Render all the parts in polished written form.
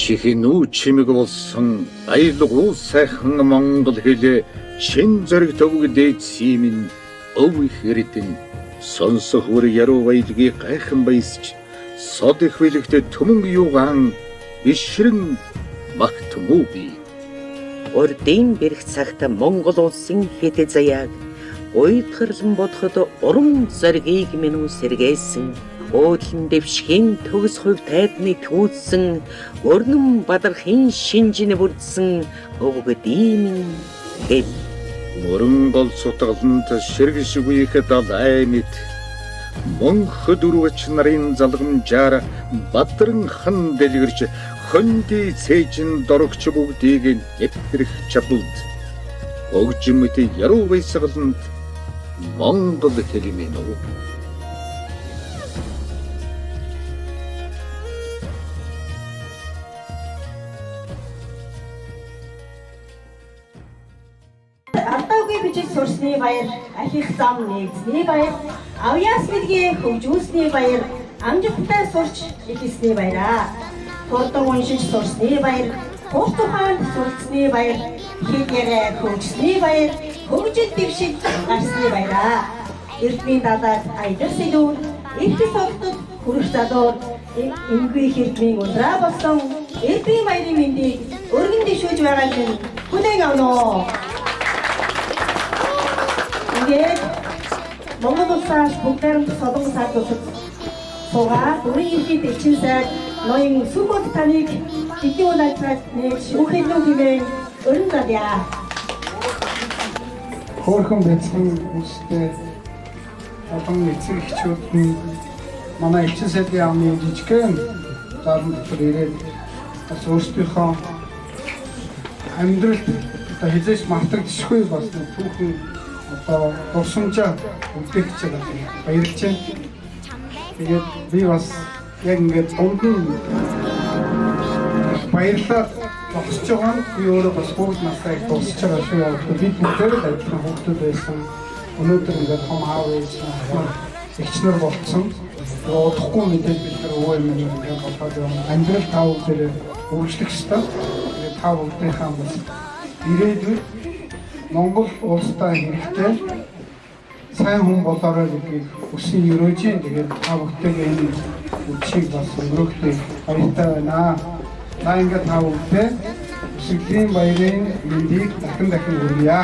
чихэнүү чимэг болсон аярлаг сайхан Монгол хэлээ шин зэрэг төвөг дээдсийн минь өв их эрдэн сонсох үр яруу баялагийг гайхан баясч сод их билэгтэ төмөн юугаан бишрэн магтмуу би. Урдын бэрх цагт Монгол улсын хэт заяаг уйдхарлан бодоход урам зоригийг минь сэргээсэн. Өөдлөн дэвшгийн төгс хувь тайдны түүсэн өрнөн бадархын шинжин бүрдсэн өвгөд ийм хэл. Мөрөн бол сутгаланд ширгэшгүй их далай мэд мөнх дөрвч нарын залгамжаар бадран хан дэлгэрч хөнди цээжин дорогч бүгдийг нэвтрэх чадалд өгжмөт яруу баясгаланд Монгол хэлмэн үү. Ардаагүй бичиж сурсны баяр, ахих зам нэгдсний баяр, авьяас мэлгээ хөгжүүлсний баяр, амжилттай сурч эхэлсний баяраа. Хурдан уншиж сурсны баяр, хурц ухаанд сурцсны баяр, хэд яриа хөгжсний баяр, хөгжил дэвшиж гарсны баяраа. Эрдмийн дадаг аядар сэлүүр, эрдэс огтод хүрэх залуур, эмгүй хэрдмийн ундраа болсон эрдмийн баярын мэндийг өргөн дэвшүүлж байгаа нь хүлээн авноо. Тэгээд Монгол улсаас бүгдээрээ солонгос саад улсад суугаад өөрийн ерхий дэвчин сайд ноён сүргүүд таныг эдийн улаацраад нэг шүүхэлнүү хэмээн өрн задъя. Хөөрхөн бяцхан үстэй олон эцэг эхчүүд нь манай элчин сайдын яамны жижигхэн зарим дотор ирээд бас өөрсдийнхөө амьдралд одоо хизээш мартагдчихгүй бас түүхэн одоо дурсамжаа үлдээх гэж баярлж байна. Тэгээд би бас яг ингээд дунд нь баярлаад зогсож байгаа нь би өөрөө бас бүгд настай дуусч байгаа шүү яа. Би бүгдээр л адилхан хүүхдүүд байсан. Өнөөдөр ингээд том аав ээж эгчнэр болцсон. Удахгүй мэдээд бид нар өвөө юм ингээд болоод явна. Амьдрал тав дээр өөрчлөх ёстой. Тэгээд тав бүгдийнхээ бас ирээдүйд Монгол улстай хэрэгтэй сайн хүн болоорой гэдгийг хүсэн өрөөжийн. Тэгээд та бүхтэйгээ энэ үчиг бас өнгөрөхтэй баяртай байна. Та ингээд та бүхтэй өсгөлийн баярын мэндийг дахин хүргье.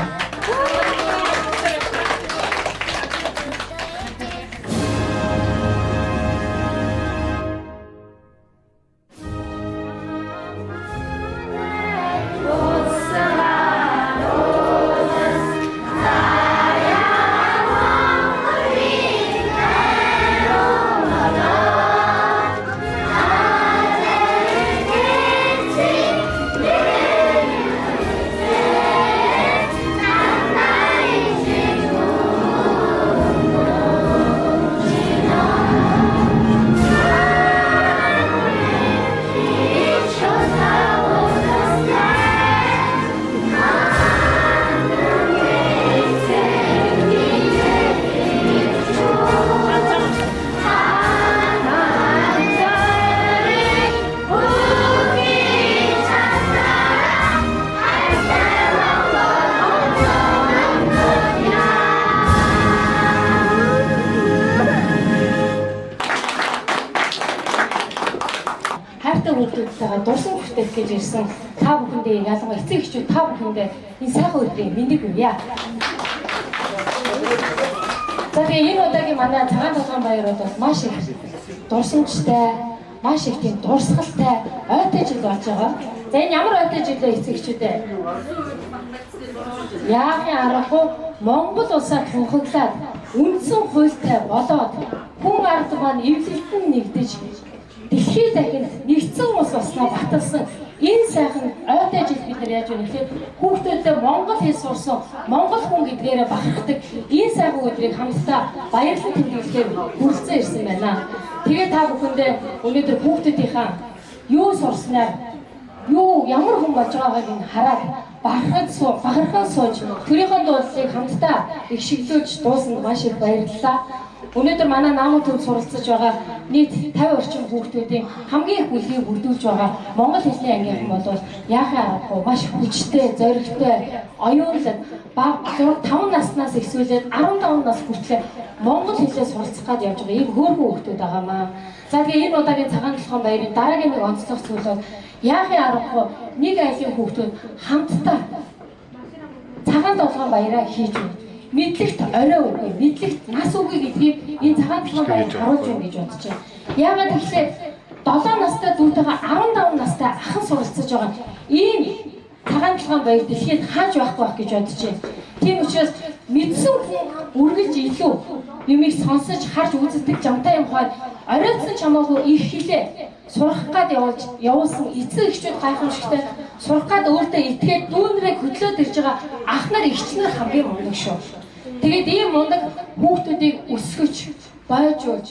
Дурсан хүртэл гэж ирсэн та бүхэндээ ялангуяа эцэг эхчүүд та бүхэндээ энэ сайхан өдрийн мэндийг хүргье. За тэгээ энэ удаагийн манай цагаан толгойн баярууд бол маш их дурсамжтай, маш их тийм дурсгалтай ойтой жил болж байгаа. За энэ ямар ойтой жил вэ эцэг эхчүүдээ? Яахын аргагүй Монгол улсаа тунхаглаад үндсэн хуультай болоод хүн ард маань эвлэлтэн нэгдэж дэлхийд дахинд нэгдсэн улс болсноо баталсан энэ сайхан ойтой жил бид нар яаж вэ гэхээр хүүхдүүдэд монгол хэл сурсан монгол хүн гэдгээрээ бахархдаг энэ сайхан өдрийг хамтдаа баярлан тэмдэглэхээр хүрэлцэн ирсэн байна. Тэгээ та бүхэндээ өнөөдөр хүүхдүүдийнхаа юу сурснаар юу ямар хүн болж байгааг нь хараад бахархан сууж төрийнхөө дуулыг хамтдаа их шиглүүлж дуусанд маш их баярлалаа. Өнөөдөр манай намын төв суралцж байгаа нийт 50 орчим хүүхдүүдийн хамгийн их бүлгийг бүрдүүлж байгаа Монгол хэлний ангийнхан бол яахын аргагүй маш хүчтэй, зоригтой, оюунлаг баг 5 наснаас эхсүүлээд 15 нас хүртэл Монгол хэлээр суралцах гээд явж байгаа ийм хөөрхөн хүүхдүүд байгаамаа. За тэгээ энэ удаагийн цагаан толгойн баярын дараагийн нэг онцлог зүйл бол яахын аргагүй нэг айлын хүүхдүүд хамтдаа цагаан толгойн баяраа хийж байна. Мэдлэгт орой үгүй, мэдлэгт нас үгүй гэдгийг энэ цагаан толгойн баяр харуулж байна гэж бодож байна. Яагаад гэвэл 7 настай дүүтэйгээ 15 настай ахын суралцаж байгаа ийм цагаан толгойн баяр дэлхийд хааж байхгүй байх гэж бодож байна. Тийм учраас мэдсэн хүн үргэлж илүү юмыг сонсож харж үздэг жамтай юм хаад оройтсан чамаагүй их хилээ сурах гад явуулсан эцэг эхчүүд гайхамшигтай сурах гад өөртөө итгээд дүүнрээ хөдлөөд ирж байгаа ах нар эгч нар хамгийн мундаг шүү. Тэгээд ийм мундаг хүүхдүүдийг өсгөж, бойжуулж,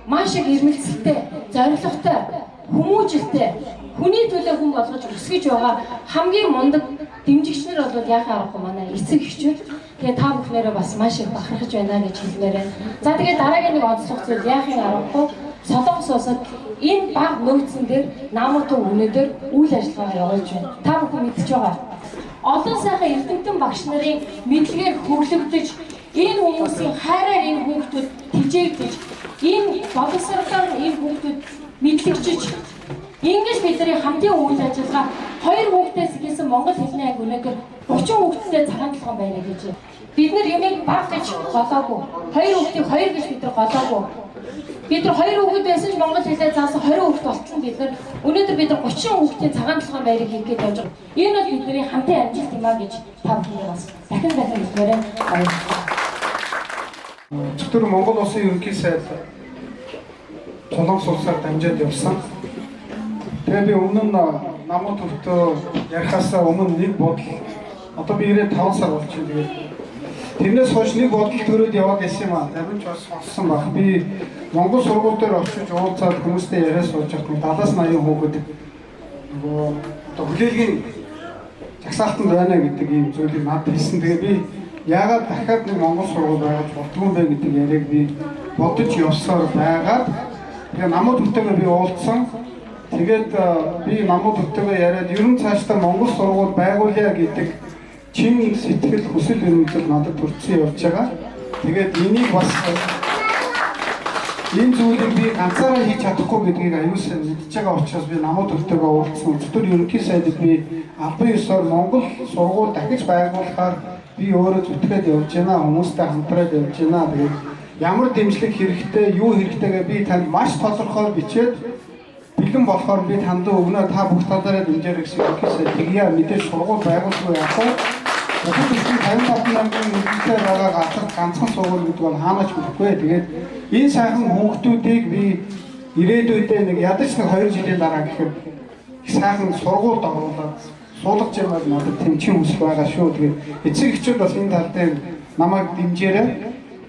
маш их ирмэлцэлтэй, зоригтой, хүмүүжлтэй, хүний төлөө хүн болгож өсгөж байгаа хамгийн мундаг дэмжигч нар бол яахаа аргагүй манай эцэг эхчүүд. Тэгээ та бүхнээрээ бас маш их бахархаж байна гэж хэлмээр байна. За тэгээ дараагийн нэг онцлог зүйл яахын аргагүй Солонгос улсад энэ баг нөөцөн дээр намуудын үнэхээр үйл ажиллагаа явуулж байна. Та бүхэн мэдчихэж байгаа. Олон сайхан эрдэмтэн багш нарын мэдлэгээр хөглөгдөж энэ хүмүүсийн хайраар энэ хүүхдүүд тижээгдэж энэ боловсролоор энэ хүүхдүүд мэдлэгчиж ингэж бидний хамтын үйл ажиллагаа 2 хүүхдээс ихсэн Монгол хэлний анги өнөөдөр 30 хүүхдтэй цагаан толгойн байна гэж байна. Бид нар юмыг баг гэж голоогүй. 2 хүүхдийг 2 гэж бид нар голоогүй. Бид нар 2 хүүхэд байсан ч Монгол хэлээр заасан 20 хүүхэд болчихсон бид нар өнөөдөр бид нар 30 хүүхдийн цагаан толгойн баярыг хийх гэж явж байгаа. Энэ бол бидний хамтын амжилт юм а гэж та бүхэн бас дахин хэлмээрээ баярлалаа. Зөвхөн Монгол улсын ерөнхий сайд Солонгос улсаар дамжаад явсан. Тэгээ би өмнө нь намууд төвтөө ярихаас өмнө нэг бодол одоо би ирээд 5 сар болж байна. Тэгээд тэрнээс хойш нэг бодол төрөөд яваад байсан юм аа. Зарим ч бас сонссон баг. Би Монгол сургууль дээр очиж уулзаад хүмүүстэй яриа сууж байхад 70-80 хүүхэд нөгөө одоо хүлээлгийн жагсаалтанд байна гэдэг ийм зүйлийг надад хэлсэн. Тэгээ би яагаад дахиад нэг Монгол сургууль байгуулж болтгүй юм бэ гэдэг яриаг би бодож явсаар байгаад тэгээ намууд төвтэйгээ би уулзсан. Тэгээд би намууд төвтэйгээ яриад ер нь цаашдаа Монгол сургууль байгуулъя гэдэг чин сэтгэл хүсэл эрмэлзэл надад төрсөн явж байгаа. Тэгээд энийг бас энэ зүйлийг би ганцаараа хийж чадахгүй гэдгийг аюулсаар мэдж байгаа учраас би намууд төвтэйгээ уулзсан. Зөвхөн ерөнхий сайдд би албан ёсоор Монгол сургууль дахиж байгуулахаар би өөрөө зүтгээд явж байна. Хүмүүстэй хамтраад явж байна. Тэгээд ямар дэмжлэг хэрэгтэй, юу хэрэгтэйгээ би танд маш тодорхой бичээд бэлэн болохоор би танд өгнө. Та бүх талаараа дэмжээрэй гэсэн үгээс тэгье мэдээж сургууль байгуулгүй яах вэ? Өөрөөр хэлбэл 50 мянган үнэтэй байгаа газар ганцхан сургууль гэдэг бол хаанаач мэдэхгүй. Тэгээд энэ сайхан хүүхдүүдийг би ирээдүйдээ нэг ядаж нэг 2 жилийн дараа гэхэд сайхан сургуульд оруулаад суулгаж яваад надад тэмцэн хүсэл байгаа шүү. Тэгээд эцэг эхчүүд бас энэ тал дээр намайг дэмжээрэй.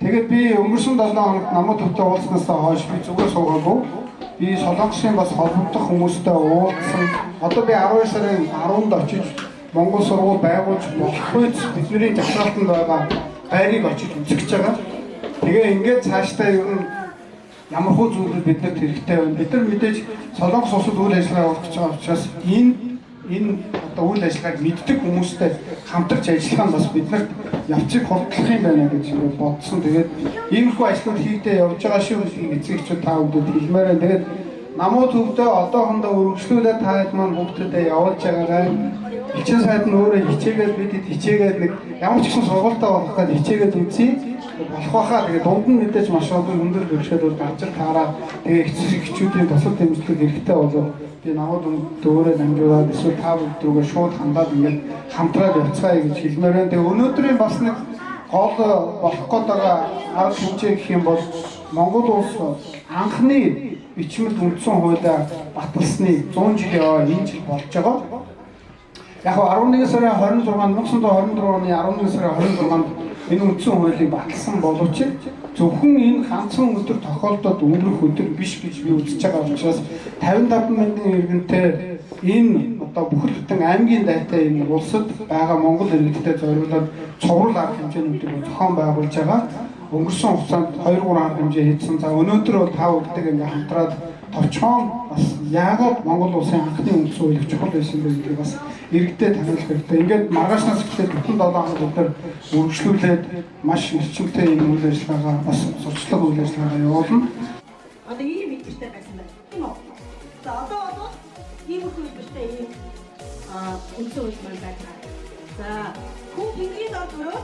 Тэгээд би өнгөрсөн 7 хоногт намууд төвтэй уулзснаас хойш би зүгээр суугаагүй. Би Солонгосын бас холбогдох хүмүүстэй уулзсан. Одоо би 12 сарын 10-нд очиж Монгол сургууль байгуулж болохгүй бидний жагсаалтанд байгаа байрыг очиж үзэж байгаа. Тэгээ ингээд цаашдаа ер нь ямар хөө зүйлүүд биднэрт хэрэгтэй байна. Бид нар мэдээж Солонгос улсад үйл ажиллагаа явуулж байгаа учраас энэ одоо үйл ажиллагааг мэддэг хүмүүстэй хамтарч ажиллах нь бас биднэрт явцыг хурдлах юм байна гэж бодсон. Тэгээд иймэрхүү ажлууд хийгдээ явж байгаа шүү гэдгийг эцэгчүүд та бүхэнд хэлмээр байна. Тэгээд намууд төвдөө одоохондоо өргөжлүүлээд та хэд маань бүгдээ явуулж байгаагаа элчин сайд нь өөрөө хичээгээд бидэд хичээгээд нэг ямар ч гэсэн сургуультай болох гэж хичээгээд үзье. Болох байхаа тэгээд дунд нь мэдээж маш олон өндөр бэрхшээлүүд гарч таараа тэгээд эцэг эхчүүдийн тусал дэмжлэг хэрэгтэй болов би намууд дөөрөө дамжуулаад эсвэл та бүгд рүүгээ шууд хандаад ингээд хамтраад явцгаая гэж хэлмээр байна. Тэгээд өнөөдрийн бас нэг гол болох гээд байгаа арга хэмжээ гэх юм бол Монгол улс анхны бичмэл үндсэн хуулиар баталсны 100 жил яваа энэ жил болж байгаа. Яг 11 сарын 26-нд 1924 оны 11 сарын 26-нд энэ үндсэн хуулийг баталсан боловч зөвхөн энэ ганцхан өдөр тохиолдоод өнгөрөх өдөр биш гэж би үзэж байгаа учраас 55 мянган иргэнтэй энэ одоо бүхэл бүтэн аймгийн дайтай энэ улсад байгаа Монгол иргэнтэй зориулаад цовруул арга хэмжээнүүдийг зохион байгуулж байгаа. өнгөрсөн хугацаанд 2-3 арга хэмжээ хийсэн. За өнөөдөр бол та бүдтэйг ингээ хамтраад товчхон бас яагаад Монгол улсын анхны үндсэн хууль чухал байсан бэ гэдгийг бас иргэдэд таниулах хэрэгтэй. Ингээд маргаашнаас эхлээд бүтэн 7 хоног өдөр үргэлжлүүлээд маш эрчимтэй энэ үйл ажиллагаагаа бас сурчлага үйл ажиллагаагаа явуулна. Одоо ийм мэдэртэй байсан байна. Тийм үү? За одоо ийм үйлдвэртэй ийм үндсэн хууль маань байна. За хүн тэнгэрийн дор төрөө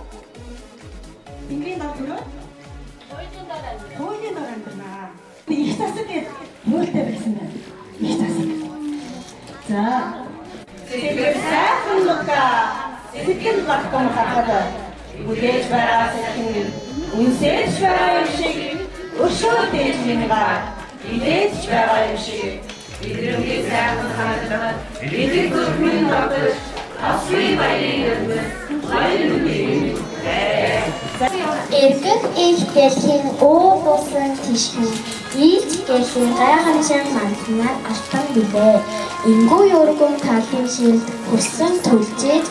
хуулийн дор амьдрнаа. Их засаг гэдэг хуулитай байсан байна. Их засаг. За сэтгэл сайхан лука сэтгэл багтан хатад бүдээж байгаа сэтгэл үнсэж байгаа юм шиг өшөөтэй минга идэж байгаа юм шиг бидний сайхан хатад бидний зүрхний дотор асрын баярын баярын Эргэх их дэлхийн өө бусан тишхэн ийч дэлхийн гайхамшиг манднаар алтан билээ. Ингүү юргун талын шилд хүссэн түлжээж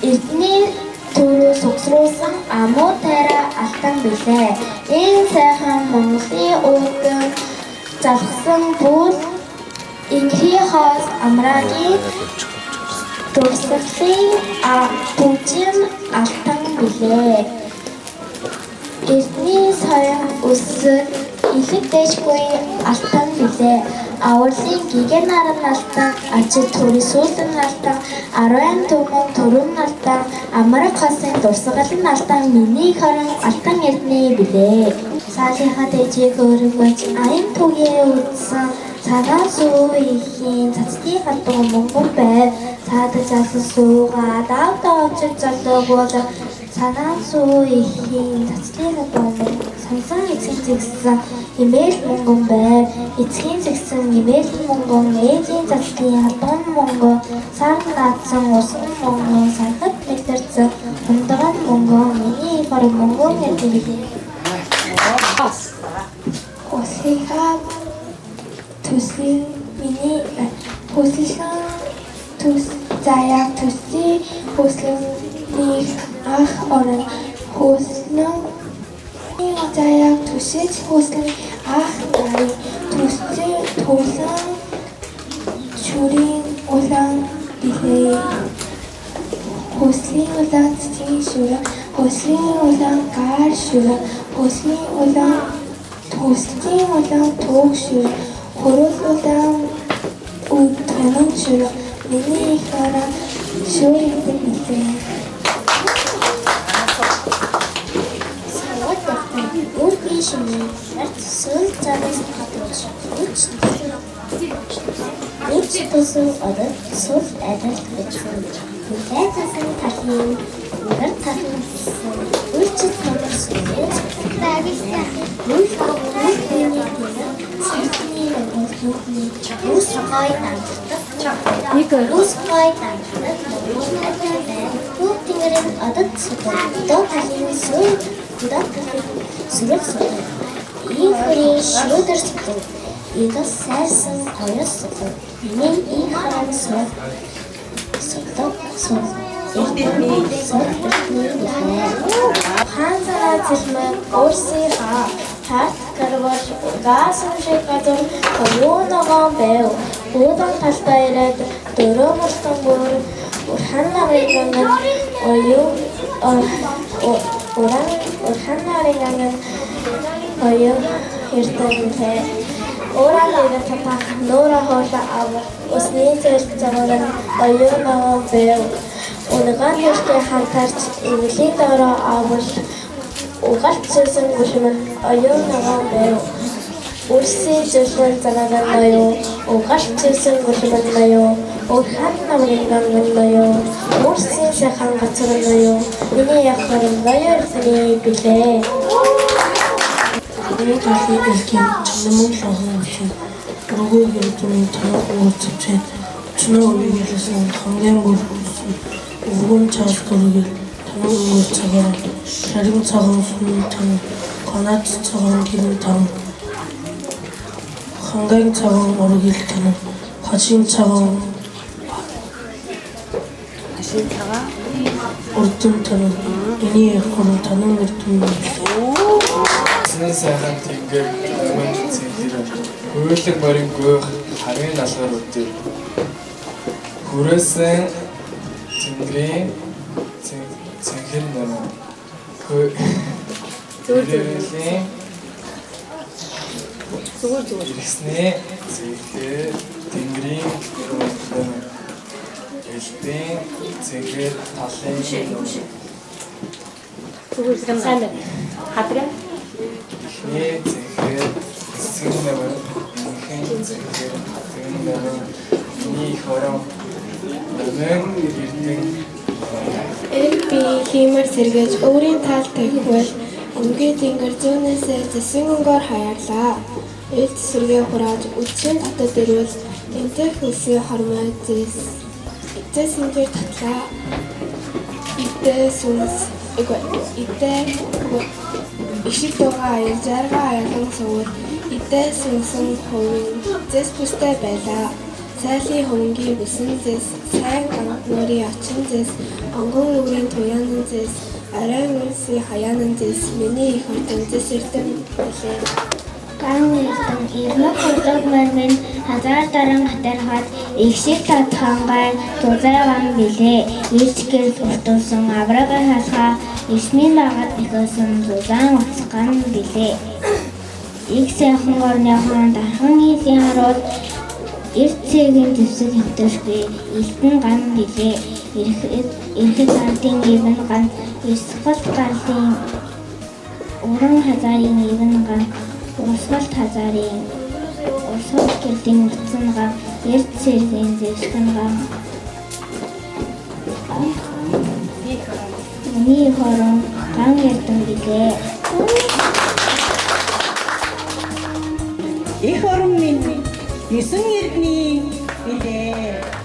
эрдний төрөө сугсруулсан амуу тайраа алтан билээ. Энэ сайхан Монголын өвгөн залхсан бүл Ингхи хоос амрагийн дурсгалын бүжин алтан билээ. Эрдний соён өссөн ихэд дэжгүй алтан билээ. Авралын гигэн наран алтан, ажид төрийн сүүлэн алтан, 10 түмэн төрөн алтан, амраг хасын дурсгалын алтан, миний хорон алтан эрдний билээ. Сaalынхаа дэжийг өргөж аян түгээ үдсэн цагаан сүү ихийн цацдын хатуу монгол байв. Цаадаж асан суугаа давтаа очиж залуугуул цагаан сүү ихийн цацдын хатуу сансан эцгийн зэгсэн имэйл монгол байв. Эцгийн зэгсэн имэйл монгол ээжийн цацдын хатуун монгол сар наадсан усан монгол сархад мэдэрсэн хундаган монгол миний их орон монгол гэдэг. Осиха төслийн миний хөсөлгөн төс заяа төслийн хөсөлний ах орон хөслөн заяа төсөж хөслөний ах нарыг төслийн төлөн шүрийн улаан билээ. Хөслийн улаан цэцгийн шүрэн хөслийн улаан гар шүрэн хөслийн улаан төслийн улаан туг шүрэн хөрөл улаан үд тонон шүрэн миний их орон шүрэн билээ. Савад дахин үргийн шинэ арт сүл цаас хатууч үуч төсөн орон сүл адил гэсэн хүлээ цасан талын үрэг талын үуч тонор сүлээ байгуулсан үуч Усгой Хүүг тэнгэрийн одод судаг доо талын сүүл гудаа талын сүрэг судаг ийм хүрээ шүүдэр судаг идэл сайсан хоёрос судаг миний ийм харан судаг Ханзара зэлмэн өөрсний хат гарвал гаасан шиг газар оюуногоо байв. Буудан талдаа ирээд дөрөө мөртөн бүр урхан нарын оюун хэртэнтэй Орал ирэх татах нора хоолой авах усны зэрэг цагаан оюуногоо байв. Унагаан хэртэй хамтарч эвлийн дороо авал угалт зэсэн гүшмэн оюуногоо байв. Үрсийн зэсэн цагаан ноёо угалт зэсэн гүшмэн ноёо урхан намрын ганган ноёо үрсийн сайхан газар ноёо миний ах хорон ноёо эртний билээ. Бидний талын дэлхийн чанамын лохон үчин өргөө хэрэгтний танах уулзсан өчнөө үегэлсэн хамгийн бүр өвгөн цаас төргөл танах өнгөр цагаар шарин цагаан сүн тань канад цагаан гин тань хангаан цагаан өргөл тань хашин цагаан урдын тань миний хорон танах өртөн Ясны сайхан тэнгэр өмнө цэнхэр хөвөлөг морин гүйх харийн налгаар үдээ. Хүрээсэн тэнгэрийн цэнхэр нэмэн хөвөлийн иргэсний цэнхэр тэнгэрийн нэмэн элбийн цэнхэр талын Сайн байна. Хадраа. Ихний цэнхэр эсгэн нэмэн инхэн цэнхэр хатган нэмэн миний хорон нэмэн ирдэн Би хиймэр сэргээж өөрийн таал тавьхвал өнгийн тэнгэр зүүнээсээ засгийн өнгөөр хаярлаа. Ил тэсвэргээ хурааж үдшийн татад ирвэл энтэй хөлсгийн хормой зэсэнгээр татлаа. Идээ ишиг дуугаа аяр зарга аялан суур идээ сүнсэн хувийн зэс бүстэй байлаа. Сайлын хөнгий бүсэн зэс, сайн ганг нуурын очин зэс, онгон өврийн туяанан зэс, арай үлсийн хаяанан зэс, миний их хотон зэс эрдэм билээ. Ган эрдэн ирмэг хөрлөг мөрмэн хазаар даран хатархад ихшиг татхангай тузайган билээ. Ирч гэрэл уртулсан аврагаа халхаа ишмийн багад бихөөсөн зузаан уцган билээ. Их сайхан орныхон дархан хийлийн харуул эрт цэгийн дэвсэг хөвтөшгүй элтэн ган билээ. Эрхэд гантын ивэн ган эрсгэл галтын уран хазаарын ивэн ган урсгалт хазаарын урсгал гэрлийн уртсан ган эрт цэгийн зэвсгэн ган миний хорон ган эрдэн билээ. Их орон минь 9 иргэний билээ.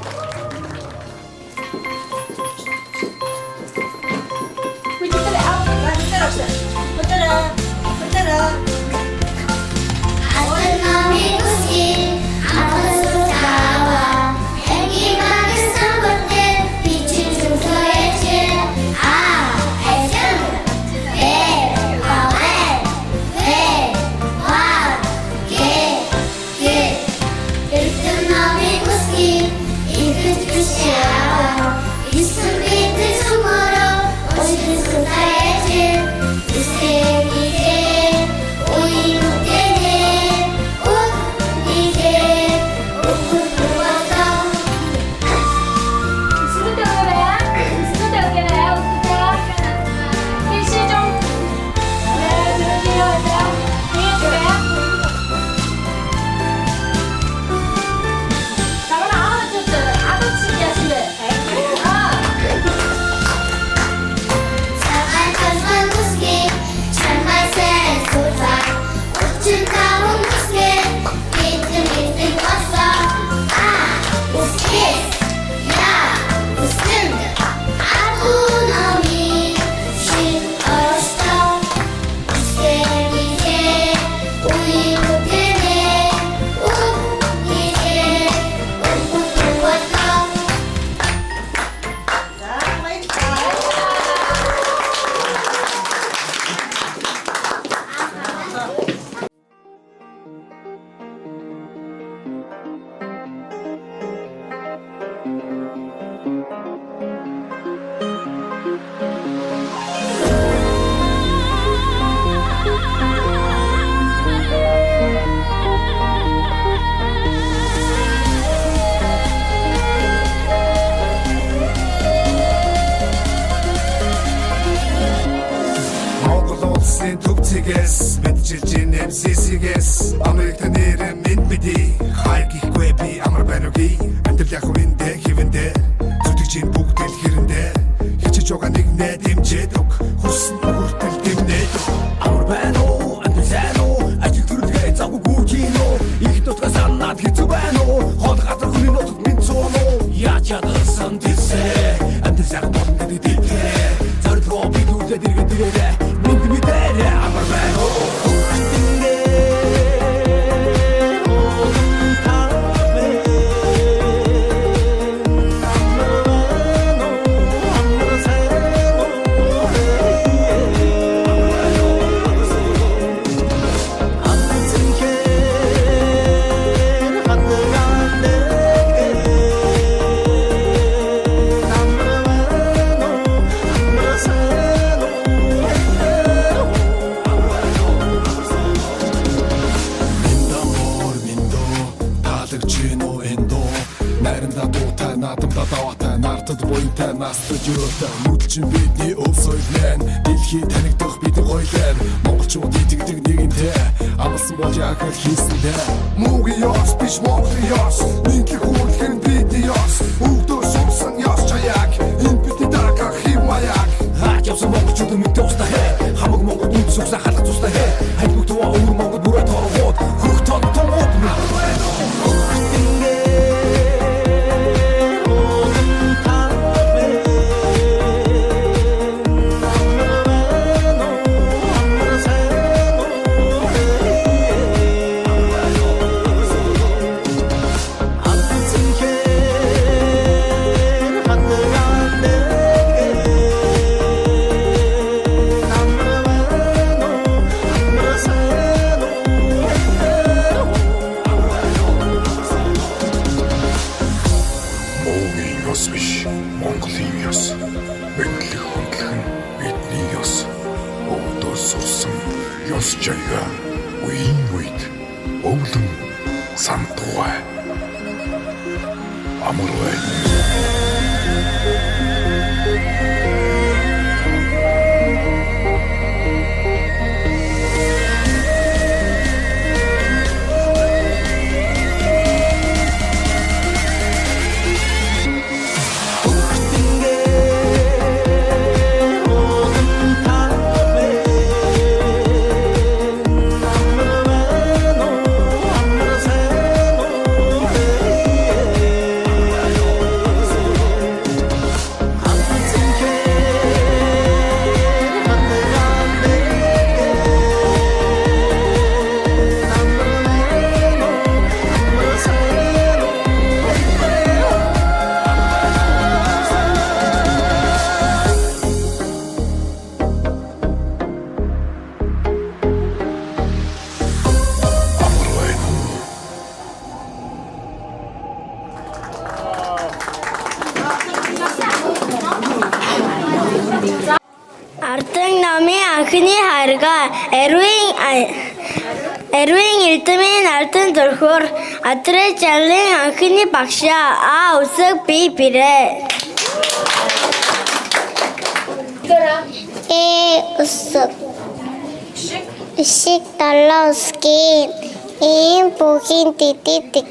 Төвцгээс мэдчилж ин MCC-гээс Америкт нэр минь биди хайгихгүй би амар байноги амтэл яг үндэ хивэндэ зүтгэж ин бүгд л хэрэндэ хичээж байгаа нэг нэ дэмжээд өг хүссэн хүртэл дэмнээд амар байна уу амтэл сайн уу ажил төрөлгээ завгүй гүчино их дотгоо санаад хэцүү байна уу хол газар хүний нотод минь цооно яаж ядсан тийсэ амтэл сайн бодон гэдэг дийхэ зардлоо бид үлдээд иргэдэрээ минь бидэрэ амар байна уу наадамдаа даваатай нартад буянтай настад юутай нүдчин бидний өв соёл маань дэлхий танигдах бидний гойлоо монголчууд итгэдэг нэгэнтэй амлсан бол яг л хийсэндээ муугийн ёс биш монголын ёс нийтлэг үйлхэн бидний ёс өвдөө сурсан ёс чаяг энэ бидний дараах хэв маяг хаач явсан монголчууд мэдээ устаа хэ хамаг монгол үн сүгсэ халах тустай хэ хайд бүгдөө өвөр монгол бүрээ тооргоод хөх тод томод Монголын ёс мэдлэг хөндлөх нь бидний ёс өвдөө сурсан ёс жаяа үеийн үед өвлөн сандугай амарвай Ардын намын анхны харга Эрвин Эрдэмийн ардын зүрхөөр Адрэ Жарлын анхны багшаа усаг би бирээ. Усаг Ишик талауски ийм бүхийн дидик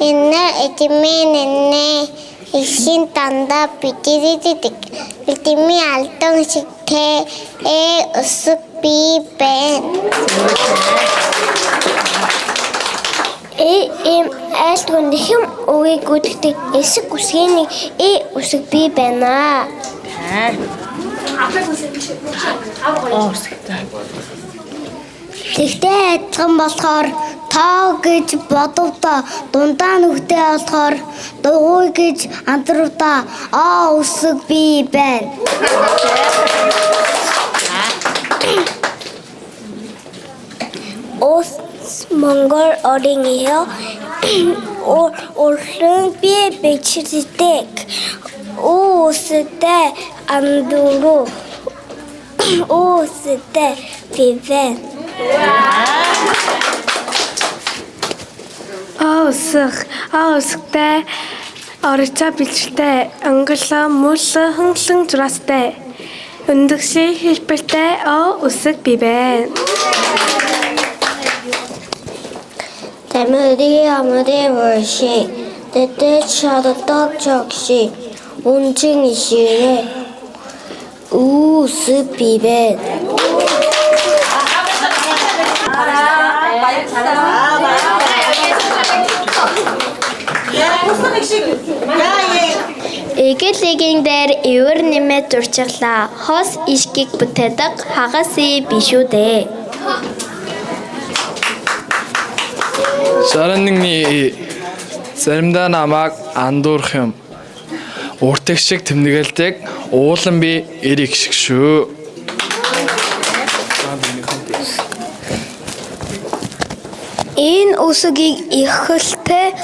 энэ эдмэн нэ ишин танда бидидик эдми алтан шигтэй усаг би бэн им айлтгон нэхэм үгийг гүддэг эсэг үсгэний усаг би байна. Тэгтээ адилхан болохоор тоо гэж бодовдоо дундаа нүхтэй болохоор дугуй гэж андруудаа усаг би байна. Ос Монгол орын ёо уран би бичдэг устэй андуруу устэй бивэн Устай орчоо билжтэй англаа муулсан хөнглөн зурастай өндөгший хэлбэртэй усаг бивэн. Тамири амари воши тэтэй чаддаг чогши унчин иширэ усаг бивэн. Эгэлэгийн дээр ивэр нэмээд зурчихлаа. Хос ишгийг бүтээдэг хагас биш үү дээ. Шаранны заримдаа намайг андуурах юм. Уртэг шиг тэмдэгэлдэг уулан би эрик шиг шүү. Энэ үсгийг ихэлтэй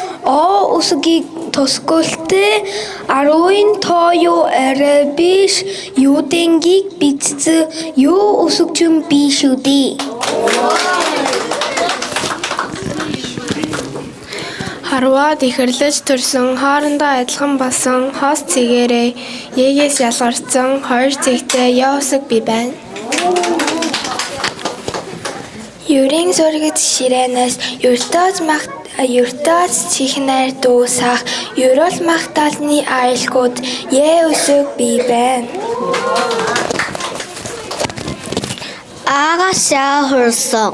үсгийг тосголтой 10 тоо арай биш юудэнгийг бичсэн юу үсгчэн биш үү дээ. Харваад ихэрлэж төрсөн хоорондоо адилхан болсон хоос цэгээрээ Егээс ялгарсан хоёр цэгтэй яв үсэг бий байна. Юрийн зургид ширээнээс Юртоц чихнэр дуусах Юрол махталны айлгууд яв үсэг бий байна. Агашаа хурсан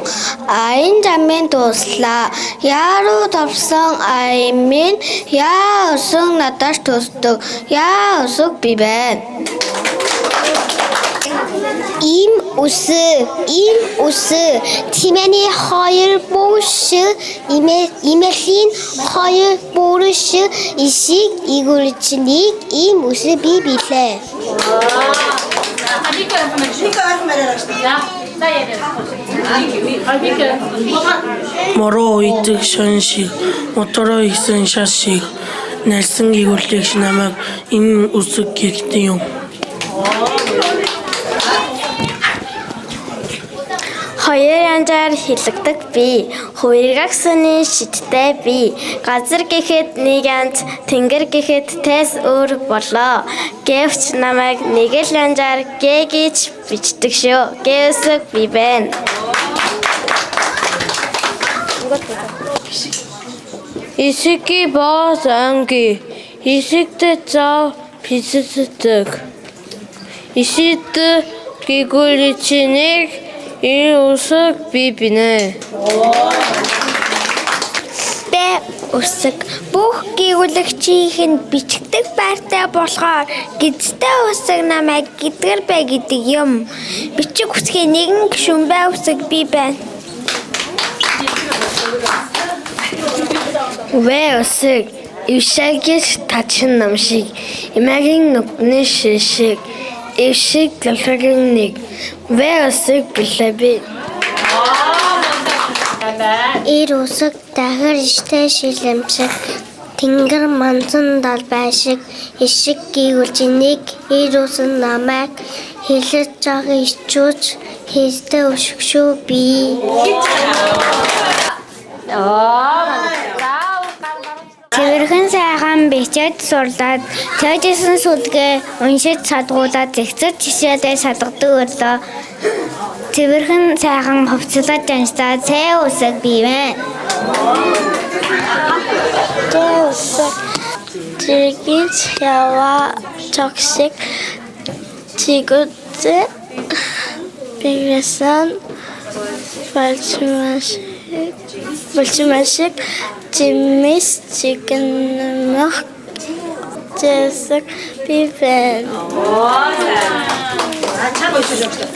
айн замын дуслаа яруу тавсан аймын яа усан надаш тусдаг яа усуг би байна. Им үсэг тимэний хоёр буш имэлийн хоёр буш ишиг игүрчнийг им үсэг би билээ. Мороо үйдэг шон шиг, мотороо исэн шас шиг, нэлсэн гигүүлдэг намайг энэ үсэг гэгдэн юм. Хоёр янзаар хилэгдэг би, хувиргагсны шидтэй би, газар гэхэд нэг янз, тэнгэр гэхэд тэс өөр болоо. Гэвч намайг нэг л янзаар гэ гэж бичдэг шүү. Гэвсэг би байна. Исики боос анги, исиктэй зав писэцдэг. Исид гигүличнийг энэ үсэг би бинэ. Бэ үсэг бүх гигүлэгчийн бичгдэг байртай болохоор гизтэй үсэг намайг гэдгэр бай гэдэг юм. Бичиг үсгийн нэгэн гишүүн бай үсэг би байна. Вэ үсэг ившагis тачин намшиг имагийн нүгний шишиг ившиг галхагийн нэг вэ үсэг билэби. Ир үсэг дахир иштэй шилэмшиг тэнгэр манзан далбай шиг ишиг гигүүлжинийг ир үсэг намайг хэлэж байгаа ичүүж хийстэй өшгшүү би. Цэвэрхэн сайхан бичээд сурлаад цаажсэн сүлгээ уншиж садгуулаад зэгцэж жишээдээ салгадаг өрлөө. Цэвэрхэн сайхан хувцлаад жанстаа цай үсэг бий байна. Цай үсэг зэрэгч ява токсик чигүцэ бигрэсэн Большимашик Жимис чигэнмэх зэсэг бивэн.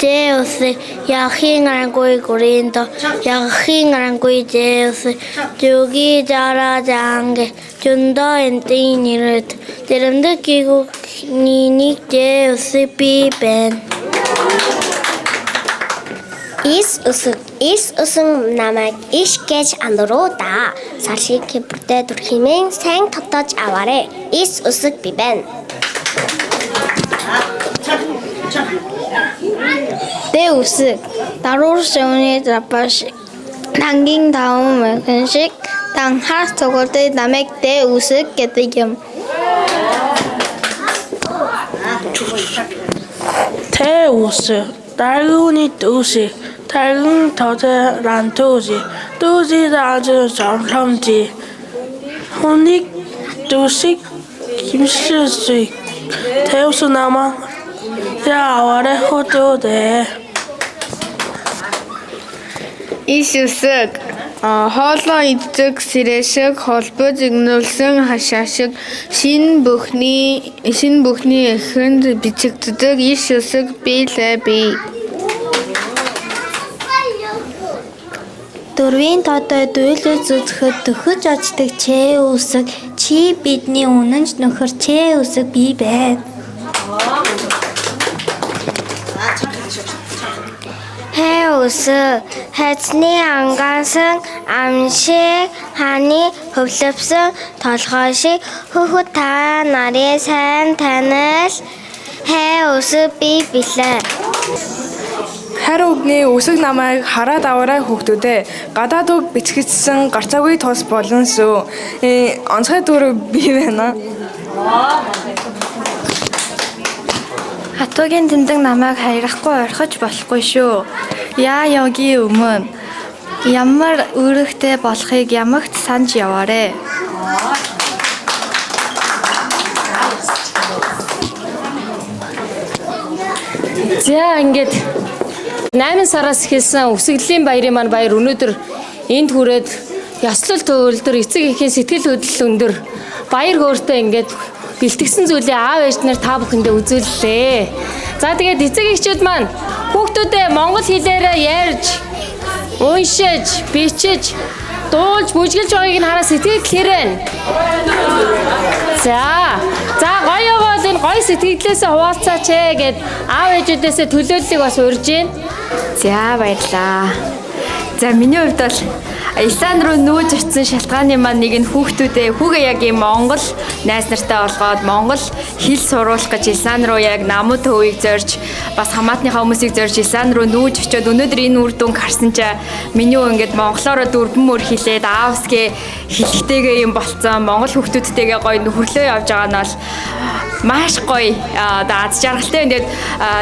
Зэсэг яхийн арангуй гуриндо яхийн арангуй зэсэг жүги жара жангэ жүндо энтийн нэрэд тэрэндэ гигүү ниник зэсэг бивэн. Is usung намайг иш гэж андууруда. Саршиг кибртэ дүрхимэн сайн татаж аваарэ. Is усэг би байна. Тэ усэг даруур шөний запаш тангийн таун мэгэн шиг танхаас цогтой намайг тэ усэг гэдэг юм. Тэ усэг дарууны усэг Таргын тоотэ рантуузи дүүзи даажин сарламжи хүнийг дүүсик химшээсэй тэвсунама яаварэ хотоодэ Исүсэг хоолоо иддэг сэрэшиг холбож игнүүлсэн хашаашиг шин бүхний эхэнд бичигддэг иш үсэг биелээ бий. Дөрвийн тоотой дуйлж зүтгэхэд төхөж очдог чэ үсэг чи бидний үнэнч нөхөр чэ үсэг бий байна. Хэ үсэг хайцны ангаасан амшиг ханы хөвлөвсөн толгой шиг хөхөд та нарын сайн танил хэ үсэг бий билээ. Хайр үгний үсэг намайг хараад аваарай хүүхдүүдээ. Гадаад үг бичигдсэн гарцаагүй тус болон шүү. Онцгой дөрөв бий байна. Хатуугийн тэмдэг намайг хайрахгүй орхиж болохгүй шүү. Яа ёгийн өмнө ямар үүрэгтэй болохыг ямагт санаж яваарэ. За ингээд 8 сараас эхэлсэн үсгэлийн баярын маань баяр өнөөдөр энд хүрээд ёслол төвлөр эцэг эхийн сэтгэл хөдлөл өндөр баяр хөөртэй ингээд бэлтгэсэн зүйлээ аав ээж нар та бүхэндээ үзүүллээ. За тэгээд эцэг эхчүүд маань хүүхдүүдээ монгол хэлээр ярьж, уншиж, бичиж, дуулж, бүжгэлж байгааг нь хараа сэтгэл хэрэн. За гоё бол энэ гоё сэтгэлээсээ хуваалцаач гэд аав ээжүүдээсээ төлөөллийг бас урьж гин. За баярлаа. За миний хувьд бол Илсан руу нүүж очсон шалтгааны маань нэг нь хүүгээ яг ийм Монгол найз нартай олгоод Монгол хэл сурвуулах гэж Илсан руу яг намуу төвийг зорж бас хамаатныхаа хүмүүсийг зорж Илсан руу нүүж очиод өнөөдөр энэ үр дүнг харсан чаа миний өө ингээд монголоор дөрвөн мөр хэлээд аавсгээ хэлхтэйгээ юм болцсон монгол хүүхдүүдтэйгээ гоё нөхөрлөө явж байгаа нь бол маш гоё аз жаргалтай. Ингээд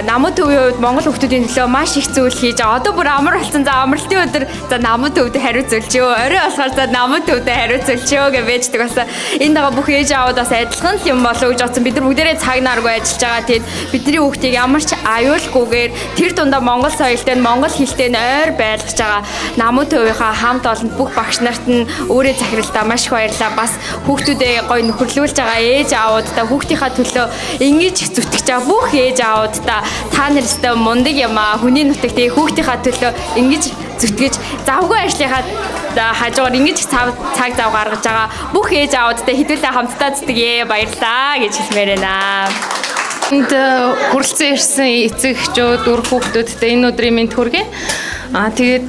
намуу төвийн хувьд монгол хүүхдүүдийн төлөө маш их зүйл хийж байгаа. Одоо бүр амар болсон. За амралтын өдөр за намуу төвд хариуцуулчихё. Орой болохоор за намуу төвд хариуцуулчихё гэж байждаг байсан. Энд байгаа бүх ээж аауд бас адилхан л юм болов гэж бодсон. Бид нар бүгдээрээ цаг наргүй ажиллаж байгаа. Тэгэд бидний хүүхдийг ямар ч аюулгүйгээр тэр дундаа монгол соёлтой, монгол хэлтэй ойр байлгаж байгаа намуу төвийнхаа хамт олон бүх багш нарт нь өөрөө захиралтаа маш их баярлалаа. Бас хүүхдүүдээ гоё нөхөрлүүлж байгаа ээж аавудаа хүүхдийнхаа ингэж зүтгэж байгаа бүх ээж аавудаа та нар өстой мундаг юм аа хүний нутагт хүүхдийнхаа төлөө ингэж зүтгэж завгүй ажлынхаа хажуугаар ингэж цаг зав гаргаж байгаа бүх ээж аавудтай хэдүүлээ хамтдаа зүтгэе баярлаа гэж хэлмээр байна. Энд хүрэлцэн ирсэн эцэг эхчүүд, үр хүүхдүүдтэй энэ өдрийн мэнд хүргэе. Тэгээд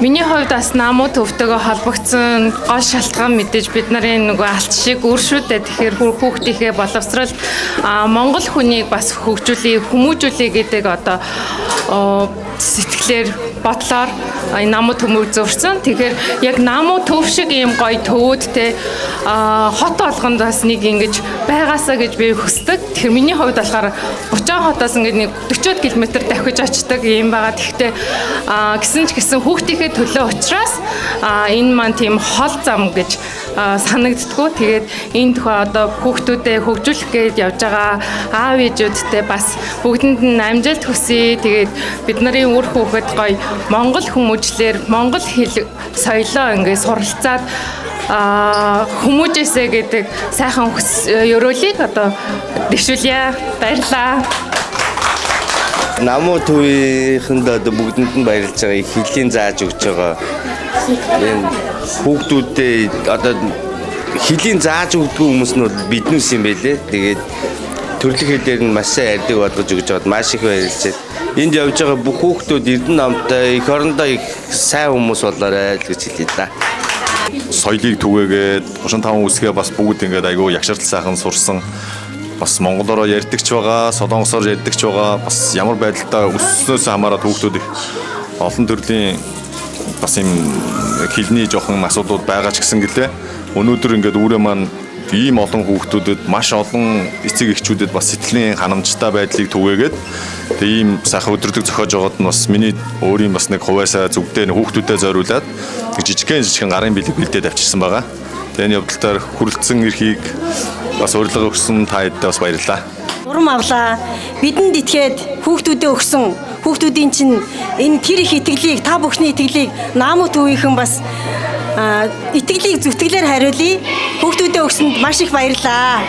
миний хувьд бас намуу төвтэйгээ холбогдсон гол шалтгаан мэдээж бид нарын нөгөө алт шиг үр шүү дээ. Тэгэхээр хүүхдийнхээ боловсрал монгол хүнийг бас хөгжүүлээ, хүмүүжүүлээ гэдэг одоо сэтгэлээр бодлоор намуу төмөг зурсан. Тэгэхээр яг намуу төв шиг ийм гоё төвүүдтэй хот олгонд бас нэг ингэж байгаасаа гэж би хүсдэг. Тэгэхээр миний хувьд болохоор Бучаан хотоос ингээд нэг 40 км давхиж очдог юм байгаа. Тэгэхдээ гэсэн ч гэсэн хүүхдийнхээ төлөө учраас энэ маань тийм хол зам гэж санагддггүй. Тэгээд энэ тухай одоо хүүхдүүдэд хөгжүүлэх гэж явж байгаа аав ээжүүдтэй бас бүгдэнд нь амжилт хүсье. Тэгээд бид нарын үр хүүхэд гоё монгол хүмүүжлэр монгол хэл соёлоо ингээд суралцаад хүмүүжээсэ гэдэг сайхан ёроолыг одоо дэвшүүлье. Баярлалаа. Намуу төвийнхэнд одоо бүгдэнд нь баярлж байгаа, хэлийг зааж өгч байгаа. Энэ хүүхдүүдэд одоо хэлийг зааж өгдөг хүмүүс нь биднээс юм байлээ. Тэгээд төрөлх хэлээр нь маш сайн ярьдаг болгож өгч байгаад маш их баярлж байна. Энд явж байгаа бүх хүүхдүүд Эрдэнэ намтай эх орондоо их сайн хүмүүс болоорой гэж хэлье да. Соёлыг түгээгээд 35 үсгээ бас бүгд ингээд айгүй ягшрал сайхан сурсан. Бас монголоор ярьдагч байгаа, солонгосоор ярьдагч байгаа. Бас ямар байдалтай өссөнөөс хамаарат хүүхдүүд их олон төрлийн бас юм хэлний жоохон асуудлууд байгаа ч гэсэн гэлээ. Өнөөдөр ингээд үүрээ маань ийм олон хүүхдүүдэд маш олон эцэг эхчүүдэд бас сэтгэлийн ханамжтай байдлыг түгээгээд тэг ийм сайхан өдрөдөг зохиож байгаад нь бас миний өөрийн бас нэг хувьяасаа зүгдээ хүүхдүүдэд зориулаад тэг жижигхэн гарын бэлэг бэлдээд авчирсан байгаа. Тэгээ энэ явдалтаар хүрэлцэн эрхийг бас урилга өгсөн та хэдтэй бас баярлалаа. Урам авлаа. Бидэнд итгээд хүүхдүүдэд өгсөн хүүхдүүдийн чинь энэ тэр их итгэлийг та бүхний итгэлийг намуу төвийнхэн бас итгэлийг зүтгэлээр хариулъя. Хүүхдүүдэд өгсөнд маш их баярлалаа.